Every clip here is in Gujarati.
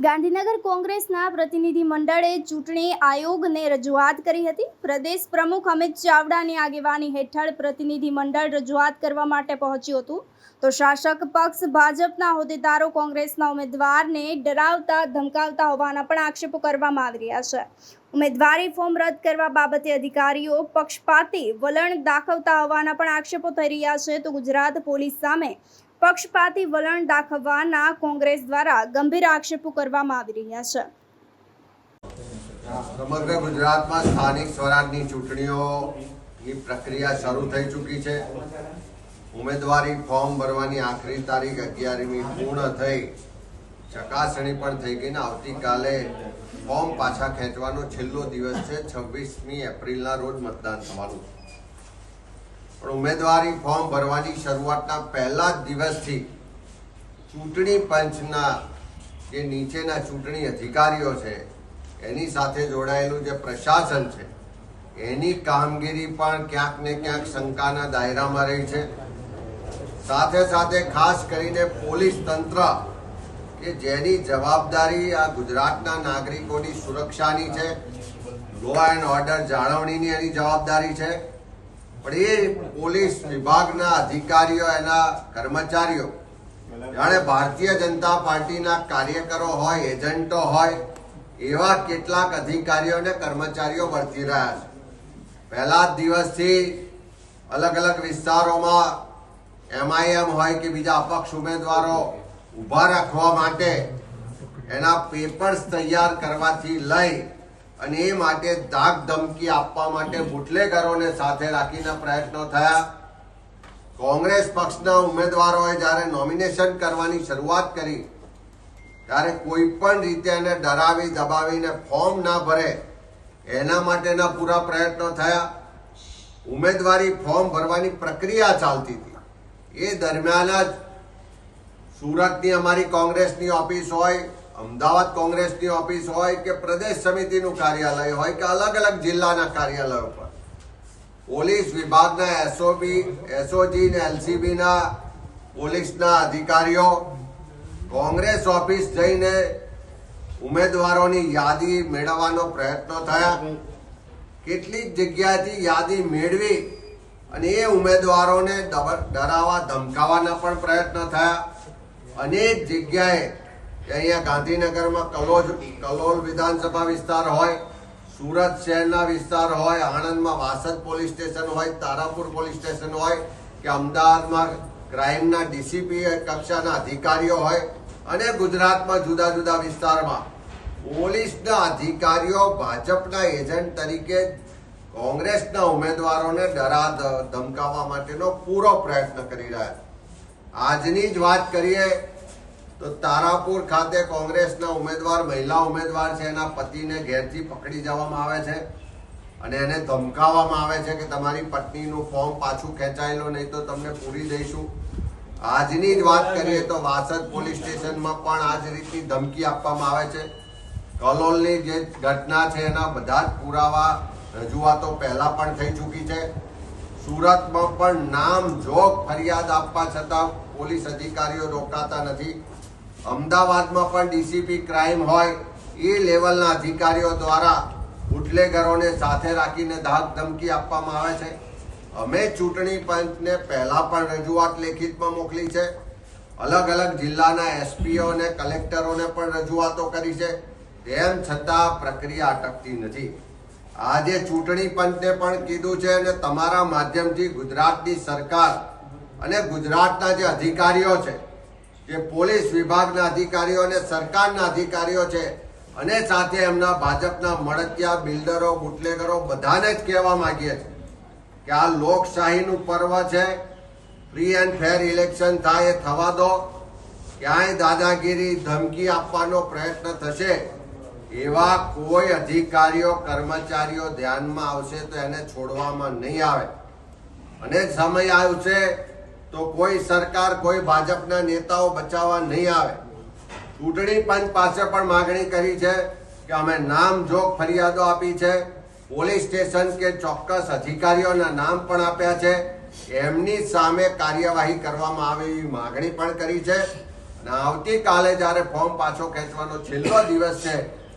ગાંધીનગર કોંગ્રેસના પ્રતિનિધિ મંડળે ચૂંટણી આયોગને રજૂઆત કરી હતી। પ્રદેશ પ્રમુખ અમિત ચાવડાની આગેવાની હેઠળ પ્રતિનિધિ મંડળ રજૂઆત કરવા માટે પહોંચ્યું હતું, તો શાસક પક્ષ ભાજપના હોદ્દેદારો કોંગ્રેસના ઉમેદવારને ડરાવતા ધમકાવતા હોવાના પણ આક્ષેપો કરવામાં આવી રહ્યા છે। ઉમેદવારી ફોર્મ રદ કરવા બાબતે અધિકારીઓ પક્ષપાતી વલણ દાખવતા હોવાના પણ આક્ષેપો થઈ રહ્યા છે, તો ગુજરાત પોલીસ સામે પક્ષપાતી વલણ દાખવવાના કોંગ્રેસ દ્વારા ગંભીર આક્ષેપો કરવામાં આવી રહ્યા છે। સમગ્ર ગુજરાતમાં સ્થાનિક સ્વરાજની ચૂંટણીઓની પ્રક્રિયા શરૂ થઈ ચૂકી છે। ઉમેદવારી ફોર્મ ભરવાની આખરી તારીખ 11મી પૂર્ણ થઈ, ચકાસણી પણ થઈ ગઈ ને આવતીકાલે ફોર્મ પાછા ખેંચવાનો છેલ્લો દિવસ છે। 26મી એપ્રિલના રોજ મતદાન થવાનું છે, પણ ઉમેદવારી ફોર્મ ભરવાની શરૂઆતના પહેલા જ દિવસથી ચૂંટણી પંચના જે નીચેના ચૂંટણી અધિકારીઓ છે એની સાથે જોડાયેલું જે પ્રશાસન છે એની કામગીરી પણ ક્યાંક ને ક્યાંક શંકાના દાયરામાં રહી છે। સાથે સાથે ખાસ કરીને પોલીસ તંત્ર કે જેની જવાબદારી આ ગુજરાતના નાગરિકોની સુરક્ષાની છે, લો એન્ડ ઓર્ડર જાળવણીની એની જવાબદારી છે, પણ એ પોલીસ વિભાગના અધિકારીઓ, એના કર્મચારીઓ જાણે ભારતીય જનતા પાર્ટીના કાર્યકરો હોય, એજન્ટો હોય એવા કેટલાક અધિકારીઓ અને કર્મચારીઓ વર્તી રહ્યા છે। પહેલા જ દિવસથી અલગ અલગ વિસ્તારોમાં MIM હોય કે બીજા અપક્ષ ઉમેદવારો ઊભા રાખવા માટે એના પેપર્સ તૈયાર કરવાથી લઈ અને એ માટે ધાક ધમકી આપવા માટે બુટલેગરોને સાથે રાખીને પ્રયત્નો થયા। કોંગ્રેસ પક્ષના ઉમેદવારોએ જ્યારે નોમિનેશન કરવાની શરૂઆત કરી ત્યારે કોઈ પણ રીતે એને ડરાવી દબાવીને ફોર્મ ના ભરે એના માટેના પૂરા પ્રયત્નો થયા। ઉમેદવારી ફોર્મ ભરવાની પ્રક્રિયા ચાલતી હતી, એ દરમિયાન જ સુરતની અમારી કોંગ્રેસની ઓફિસ હોય, અમદાવાદ કોંગ્રેસની ઓફિસ હોય કે પ્રદેશ સમિતિનું કાર્યાલય હોય કે અલગ અલગ જિલ્લાના કાર્યાલયો પર પોલીસ વિભાગના SOG ને LCB ના પોલીસના અધિકારીઓ કોંગ્રેસ ઓફિસ જઈને ઉમેદવારોની યાદી મેળવવાનો પ્રયત્નો થયા। કેટલીક જગ્યાએથી યાદી મેળવી અને એ ઉમેદવારોને ડરાવવા ધમકાવવાના પણ પ્રયત્નો થયા। અનેક જગ્યાએ અહીંયા ગાંધીનગરમાં કલોલ વિધાનસભા વિસ્તાર હોય, સુરત શહેરના વિસ્તાર હોય, આણંદમાં વાસદ પોલીસ સ્ટેશન હોય, તારાપુર પોલીસ સ્ટેશન હોય કે અમદાવાદમાં ક્રાઇમના DCP કક્ષાના અધિકારીઓ હોય અને ગુજરાતમાં જુદા જુદા વિસ્તારમાં પોલીસના અધિકારીઓ ભાજપના એજન્ટ તરીકે કોંગ્રેસના ઉમેદવારોને ધમકાવવા માટેનો પૂરો પ્રયત્ન કરી રહ્યા છે। આજની જ વાત કરીએ તો તારાપુર ખાતે કોંગ્રેસના ઉમેદવાર, મહિલા ઉમેદવાર છે, એના પતિને ઘેરથી પકડી જવામાં આવે છે અને એને ધમકાવવામાં આવે છે કે તમારી પત્નીનું ફોર્મ પાછું ખેંચાયેલું નહીં તો તમને પૂરી દઈશું। આજની જ વાત કરીએ તો વાસદ પોલીસ સ્ટેશનમાં પણ આ જ રીતની ધમકી આપવામાં આવે છે। કલોલની જે ઘટના છે એના બધા જ પુરાવા, રજૂઆતો પહેલા પણ થઈ ચૂકી છે। સુરતમાં પણ નામ જોગ ફરિયાદ આપવા છતાં પોલીસ અધિકારીઓ રોકાતા નથી। અમદાવાદમાં પણ DCP ક્રાઇમ હોય એ લેવલના અધિકારીઓ દ્વારા બુટલેગરોને સાથે રાખીને ધાક ધમકી આપવામાં આવે છે। અમે ચૂંટણી પંચને પહેલા પણ રજૂઆત લેખિતમાં મોકલી છે, અલગ અલગ જિલ્લાના SPO અને કલેક્ટરોને પણ રજૂઆતો કરી છે, તેમ છતાં પ્રક્રિયા અટકતી નથી। આજે ચૂંટણી પંચને પણ કીધું છે અને તમારા માધ્યમથી ગુજરાતની સરકાર અને ગુજરાતના જે અધિકારીઓ છે, જે પોલીસ વિભાગના અધિકારીઓ અને સરકારના અધિકારીઓ છે અને સાથે એમના ભાજપના મળતિયા, બિલ્ડરો, બુટલેગરો બધાને જ કહેવા માંગીએ છીએ કે આ લોકશાહીનું પર્વ છે, ફ્રી એન્ડ ફેર ઇલેક્શન થાય એ થવા દો। ક્યાંય દાદાગીરી, ધમકી આપવાનો પ્રયત્ન થશે એવા કોઈ અધિકારીઓ, કર્મચારીઓ ધ્યાનમાં આવશે તો એને છોડવામાં નહીં આવે અને સમય આવશે તો કોઈ સરકાર, કોઈ ભાજપના નેતાઓ બચાવવા નહીં આવે। ચૂંટણી પંચ પાસે પણ માગણી કરી છે કે અમે નામજોગ ફરિયાદો આપી છે, પોલીસ સ્ટેશન કે ચોક્કસ અધિકારીઓના નામ પણ આપ્યા છે, એમની સામે કાર્યવાહી કરવામાં આવે એવી માગણી પણ કરી છે। અને આવતીકાલે જ્યારે ફોર્મ પાછો ખેંચવાનો છેલ્લો દિવસ છે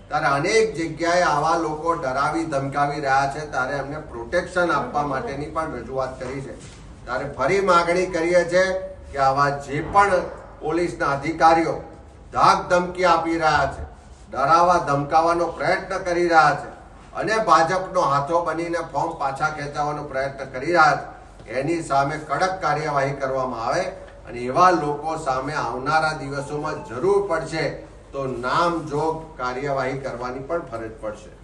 ત્યારે અનેક જગ્યાએ આવા લોકો ડરાવી ધમકાવી રહ્યા છે, ત્યારે એમને પ્રોટેક્શન આપવા માટેની પણ રજૂઆત કરી છે. ત્યારે ફરી માગણી કરીએ છીએ કે આવા જે પણ પોલીસના અધિકારીઓ ધાક ધમકી આપી રહ્યા છે, ડરાવા ધમકાવવાનો પ્રયત્ન કરી રહ્યા છે અને ભાજપનો હાથો બનીને ફોર્મ પાછા ખેંચવાનો પ્રયત્ન કરી રહ્યા છે, એની સામે કડક કાર્યવાહી કરવામાં આવે અને એવા લોકો સામે આવનારા દિવસોમાં જરૂર પડશે તો નામજોગ કાર્યવાહી કરવાની પણ ફરજ પડશે.